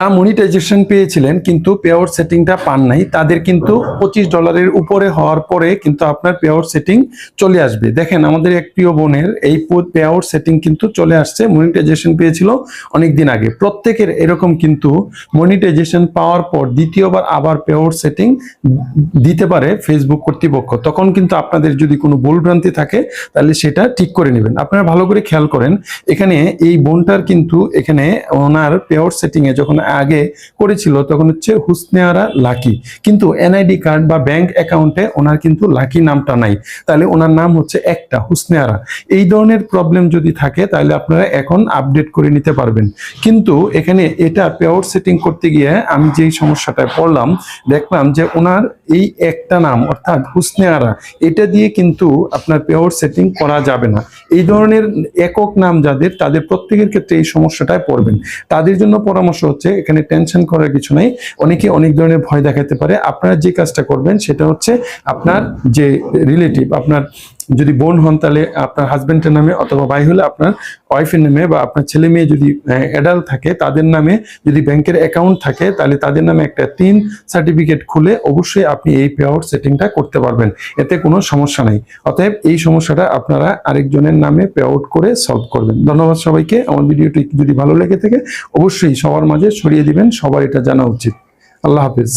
Monetization পেয়েছিলেন কিন্তু payout সেটিংটা পান নাই, তাদের কিন্তু $25 উপরে হওয়ার পরে কিন্তু আপনার পেআউট সেটিং চলে আসবে। দেখেন আমাদের এক প্রিয় বোনের এই পেআউট সেটিং কিন্তু চলে আসছে, মনিটাইজেশন পেয়েছিল অনেকদিন আগে। প্রত্যেকের এরকম কিন্তু মনিটাইজেশন পাওয়ার পর দ্বিতীয়বার আবার পেআউট সেটিং দিতে পারে ফেসবুক কর্তৃপক্ষ। তখন কিন্তু আপনাদের যদি কোনো ভুলভ্রান্তি থাকে তাহলে সেটা ঠিক করে নেবেন। আপনারা ভালো করে খেয়াল করেন, এখানে এই বোনটার কিন্তু এখানে ওনার পেআউট সেটিং এ যখন আগে করেছিল তখন হচ্ছে হুসনে আরা লাকি, কিন্তু এনআইডি কার্ড বা ব্যাংক অ্যাকাউন্টে ওনার কিন্তু লাকি নামটা নাই, তাহলে ওনার নাম হচ্ছে একটা হুসনে আরা। এই ধরনের প্রবলেম যদি থাকে তাহলে আপনারা এখন আপডেট করে নিতে পারবেন। কিন্তু এখানে এটা পেআউট সেটিং করতে গিয়ে আমি যেই সমস্যাটায় পড়লাম, দেখলাম যে ওনার এই একটা নাম অর্থাৎ হুসনে আরা, এটা দিয়ে কিন্তু আপনার পেআউট সেটিং করা যাবে না। এই ধরনের একক নাম যাদের, তাদের প্রত্যেকের ক্ষেত্রে এই সমস্যাটায় পড়বেন। তাদের জন্য পরামর্শ হচ্ছে এখানে টেনশন করার কিছু নাই। অনেকে অনেক ধরনের ভয় দেখাতে পারে। আপনারা যে কাজটা করবেন সেটা হচ্ছে আপনার যে রিলেটিভ, আপনার যদি বোন হন তাহলে আপনার হাজবেন্ডের নামে, অথবা ভাই হলে আপনার ওয়াইফের নামে, বা আপনার ছেলে মেয়ে যদি অ্যাডাল্ট থাকে তাদের নামে, যদি ব্যাংকের অ্যাকাউন্ট থাকে তাহলে তাদের নামে একটা 3 সার্টিফিকেট খুলে অবশ্যই আপনি এই পেআউট সেটিংটা করতে পারবেন, এতে কোনো সমস্যা নাই। অতএব এই সমস্যাটা আপনারা আরেকজনের নামে পেআউট করে সলভ করবেন। ধন্যবাদ সবাইকে। আমার ভিডিওটি যদি ভালো লেগে থাকে অবশ্যই সবার মাঝে ছড়িয়ে দিবেন, সবার এটা জানা উচিত। আল্লাহ হাফেজ।